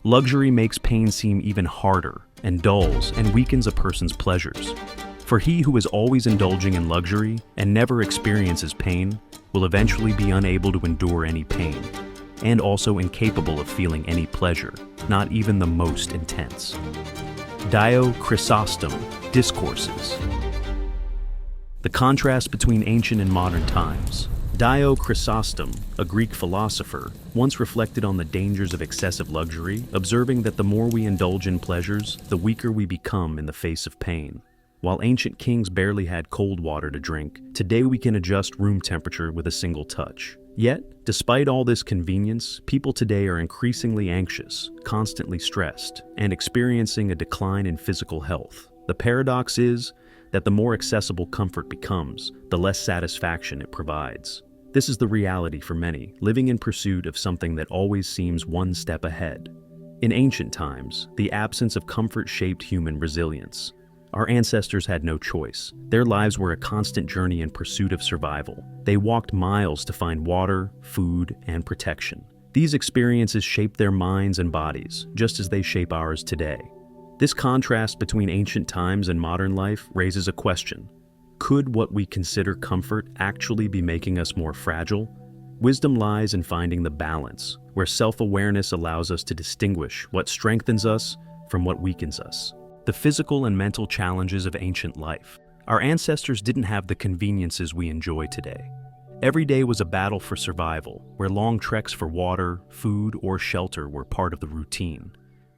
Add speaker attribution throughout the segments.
Speaker 1: Luxury makes pain seem even harder and dulls and weakens a person's pleasures. For he who is always indulging in luxury and never experiences pain will eventually be unable to endure any pain, and also incapable of feeling any pleasure, not even the most intense. Dio Chrysostom, Discourses. The contrast between ancient and modern times. Dio Chrysostom, a Greek philosopher, once reflected on the dangers of excessive luxury, observing that the more we indulge in pleasures, the weaker we become in the face of pain. While ancient kings barely had cold water to drink, today we can adjust room temperature with a single touch. Yet, despite all this convenience, people today are increasingly anxious, constantly stressed, and experiencing a decline in physical health. The paradox is that the more accessible comfort becomes, the less satisfaction it provides. This is the reality for many, living in pursuit of something that always seems one step ahead. In ancient times, the absence of comfort shaped human resilience. Our ancestors had no choice. Their lives were a constant journey in pursuit of survival. They walked miles to find water, food, and protection. These experiences shaped their minds and bodies, just as they shape ours today. This contrast between ancient times and modern life raises a question. Could what we consider comfort actually be making us more fragile? Wisdom lies in finding the balance, where self-awareness allows us to distinguish what strengthens us from what weakens us. The physical and mental challenges of ancient life. Our ancestors didn't have the conveniences we enjoy today. Every day was a battle for survival, where long treks for water, food, or shelter were part of the routine.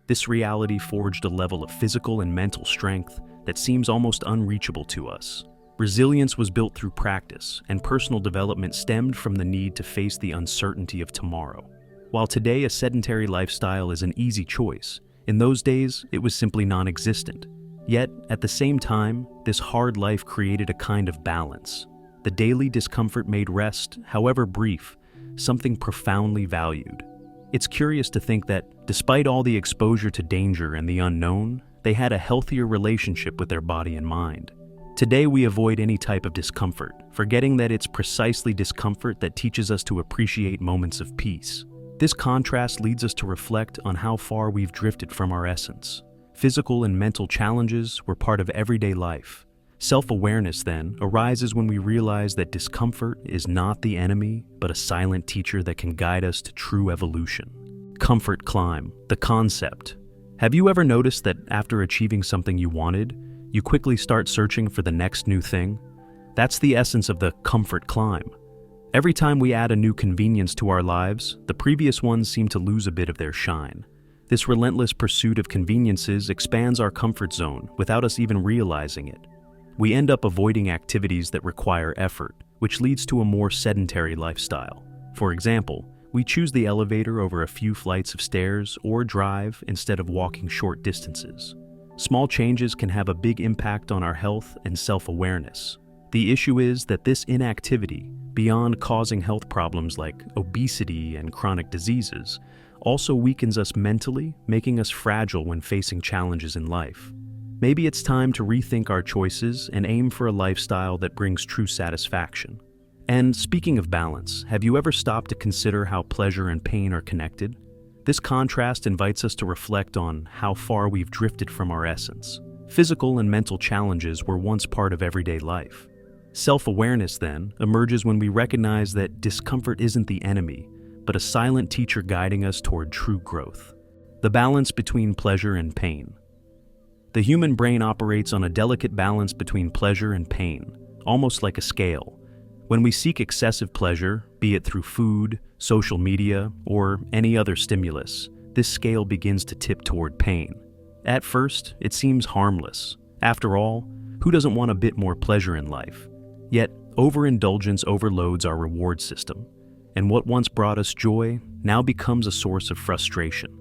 Speaker 1: This reality forged a level of physical and mental strength that seems almost unreachable to us. Resilience was built through practice, and personal development stemmed from the need to face the uncertainty of tomorrow. While today a sedentary lifestyle is an easy choice, in those days it was simply non-existent. Yet, at the same time, this hard life created a kind of balance. The daily discomfort made rest, however brief, something profoundly valued. It's curious to think that, despite all the exposure to danger and the unknown, they had a healthier relationship with their body and mind. Today we avoid any type of discomfort, forgetting that it's precisely discomfort that teaches us to appreciate moments of peace. This contrast leads us to reflect on how far we've drifted from our essence. Physical and mental challenges were part of everyday life. Self-awareness, then, arises when we realize that discomfort is not the enemy, but a silent teacher that can guide us to true evolution. Comfort climb, the concept. Have you ever noticed that after achieving something you wanted, you quickly start searching for the next new thing? That's the essence of the comfort climb. Every time we add a new convenience to our lives, the previous ones seem to lose a bit of their shine. This relentless pursuit of conveniences expands our comfort zone without us even realizing it. We end up avoiding activities that require effort, which leads to a more sedentary lifestyle. For example, we choose the elevator over a few flights of stairs or drive instead of walking short distances. Small changes can have a big impact on our health and self-awareness. The issue is that this inactivity, beyond causing health problems like obesity and chronic diseases, also weakens us mentally, making us fragile when facing challenges in life. Maybe it's time to rethink our choices and aim for a lifestyle that brings true satisfaction. And speaking of balance, have you ever stopped to consider how pleasure and pain are connected? This contrast invites us to reflect on how far we've drifted from our essence. Physical and mental challenges were once part of everyday life. Self-awareness, then, emerges when we recognize that discomfort isn't the enemy, but a silent teacher guiding us toward true growth. The balance between pleasure and pain. The human brain operates on a delicate balance between pleasure and pain, almost like a scale. When we seek excessive pleasure, be it through food, social media, or any other stimulus, this scale begins to tip toward pain. At first, it seems harmless. After all, who doesn't want a bit more pleasure in life? Yet, overindulgence overloads our reward system, and what once brought us joy now becomes a source of frustration.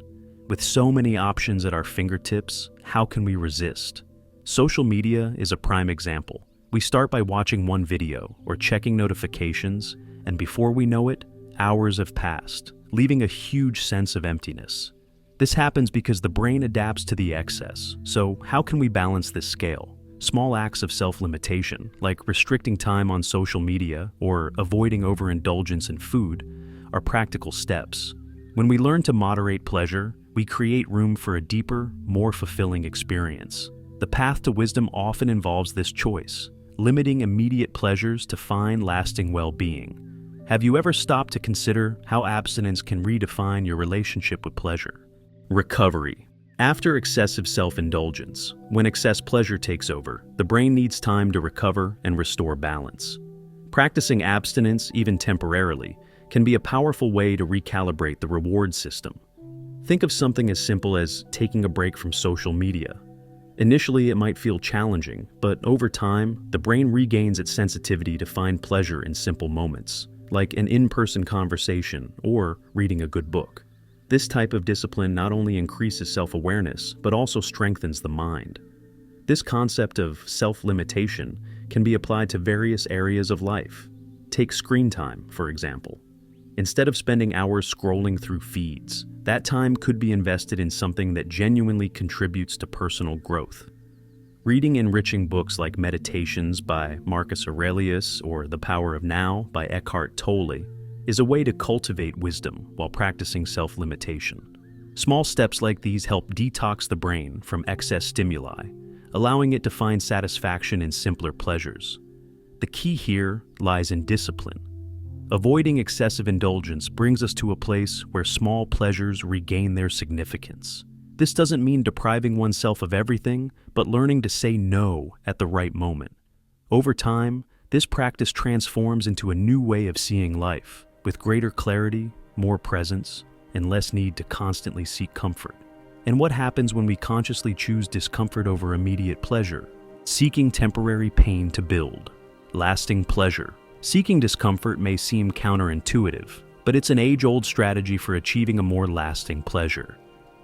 Speaker 1: With so many options at our fingertips, how can we resist? Social media is a prime example. We start by watching one video or checking notifications, and before we know it, hours have passed, leaving a huge sense of emptiness. This happens because the brain adapts to the excess. So how can we balance this scale? Small acts of self-limitation, like restricting time on social media or avoiding overindulgence in food, are practical steps. When we learn to moderate pleasure, we create room for a deeper, more fulfilling experience. The path to wisdom often involves this choice, limiting immediate pleasures to find lasting well-being. Have you ever stopped to consider how abstinence can redefine your relationship with pleasure? Recovery. After excessive self-indulgence, when excess pleasure takes over, the brain needs time to recover and restore balance. Practicing abstinence, even temporarily, can be a powerful way to recalibrate the reward system. Think of something as simple as taking a break from social media. Initially, it might feel challenging, but over time, the brain regains its sensitivity to find pleasure in simple moments, like an in-person conversation or reading a good book. This type of discipline not only increases self-awareness, but also strengthens the mind. This concept of self-limitation can be applied to various areas of life. Take screen time, for example. Instead of spending hours scrolling through feeds, that time could be invested in something that genuinely contributes to personal growth. Reading enriching books like Meditations by Marcus Aurelius or The Power of Now by Eckhart Tolle is a way to cultivate wisdom while practicing self-limitation. Small steps like these help detox the brain from excess stimuli, allowing it to find satisfaction in simpler pleasures. The key here lies in discipline. Avoiding excessive indulgence brings us to a place where small pleasures regain their significance. This doesn't mean depriving oneself of everything, but learning to say no at the right moment. Over time, this practice transforms into a new way of seeing life, with greater clarity, more presence, and less need to constantly seek comfort. And what happens when we consciously choose discomfort over immediate pleasure? Seeking temporary pain to build lasting pleasure. Seeking discomfort may seem counterintuitive, but it's an age-old strategy for achieving a more lasting pleasure.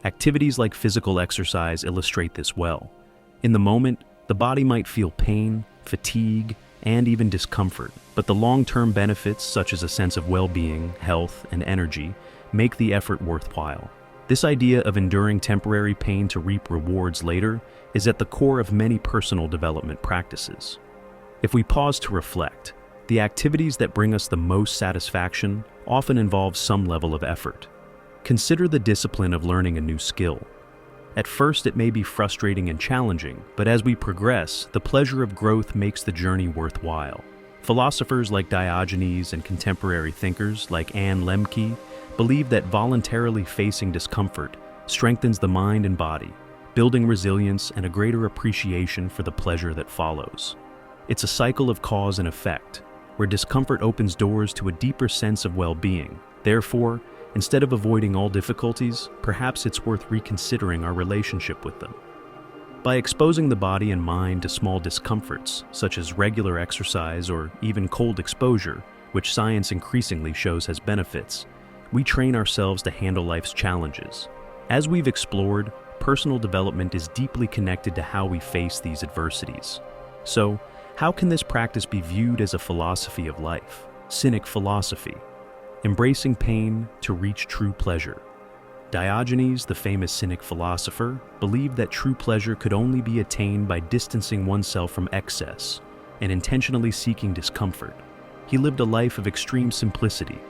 Speaker 1: Activities like physical exercise illustrate this well. In the moment, the body might feel pain, fatigue, and even discomfort, but the long-term benefits, such as a sense of well-being, health, and energy, make the effort worthwhile. This idea of enduring temporary pain to reap rewards later is at the core of many personal development practices. If we pause to reflect, the activities that bring us the most satisfaction often involve some level of effort. Consider the discipline of learning a new skill. At first, it may be frustrating and challenging, but as we progress, the pleasure of growth makes the journey worthwhile. Philosophers like Diogenes and contemporary thinkers like Anne Lemke believe that voluntarily facing discomfort strengthens the mind and body, building resilience and a greater appreciation for the pleasure that follows. It's a cycle of cause and effect, where discomfort opens doors to a deeper sense of well-being. Therefore, instead of avoiding all difficulties, perhaps it's worth reconsidering our relationship with them. By exposing the body and mind to small discomforts, such as regular exercise or even cold exposure, which science increasingly shows has benefits, we train ourselves to handle life's challenges. As we've explored, personal development is deeply connected to how we face these adversities. So, how can this practice be viewed as a philosophy of life? Cynic philosophy. Embracing pain to reach true pleasure. Diogenes, the famous Cynic philosopher, believed that true pleasure could only be attained by distancing oneself from excess and intentionally seeking discomfort. He lived a life of extreme simplicity,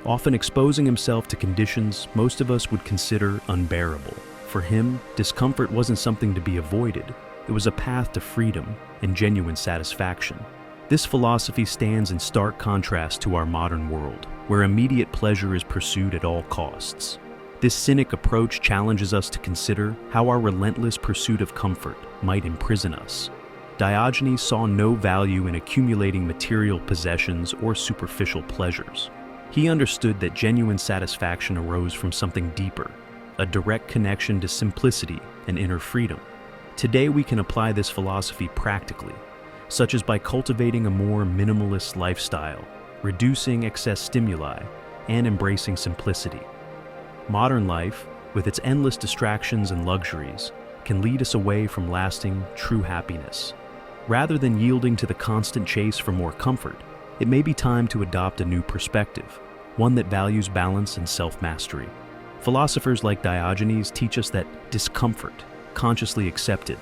Speaker 1: often exposing himself to conditions most of us would consider unbearable. For him, discomfort wasn't something to be avoided. It was a path to freedom and genuine satisfaction. This philosophy stands in stark contrast to our modern world, where immediate pleasure is pursued at all costs. This cynic approach challenges us to consider how our relentless pursuit of comfort might imprison us. Diogenes saw no value in accumulating material possessions or superficial pleasures. He understood that genuine satisfaction arose from something deeper, a direct connection to simplicity and inner freedom. Today we can apply this philosophy practically, such as by cultivating a more minimalist lifestyle, reducing excess stimuli, and embracing simplicity. Modern life, with its endless distractions and luxuries, can lead us away from lasting, true happiness. Rather than yielding to the constant chase for more comfort, it may be time to adopt a new perspective, one that values balance and self-mastery. Philosophers like Diogenes teach us that discomfort, consciously accepted,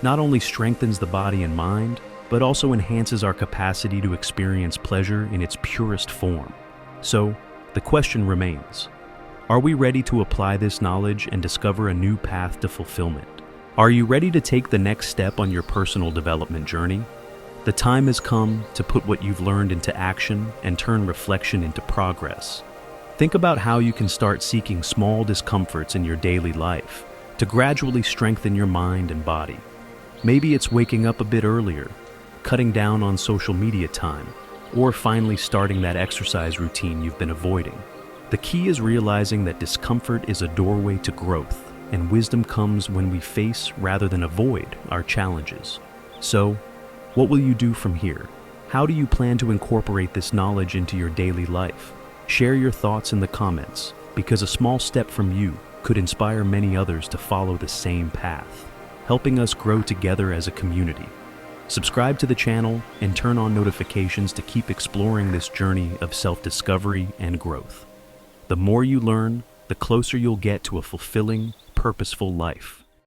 Speaker 1: not only strengthens the body and mind, but also enhances our capacity to experience pleasure in its purest form. So, the question remains, Are we ready to apply this knowledge and discover a new path to fulfillment? Are you ready to take the next step on your personal development journey? The time has come to put what you've learned into action and turn reflection into progress. Think about how you can start seeking small discomforts in your daily life to gradually strengthen your mind and body. Maybe it's waking up a bit earlier, cutting down on social media time, or finally starting that exercise routine you've been avoiding. The key is realizing that discomfort is a doorway to growth, and wisdom comes when we face rather than avoid our challenges. So, what will you do from here? How do you plan to incorporate this knowledge into your daily life? Share your thoughts in the comments, because a small step from you could inspire many others to follow the same path, helping us grow together as a community. Subscribe to the channel and turn on notifications to keep exploring this journey of self-discovery and growth. The more you learn, the closer you'll get to a fulfilling, purposeful life.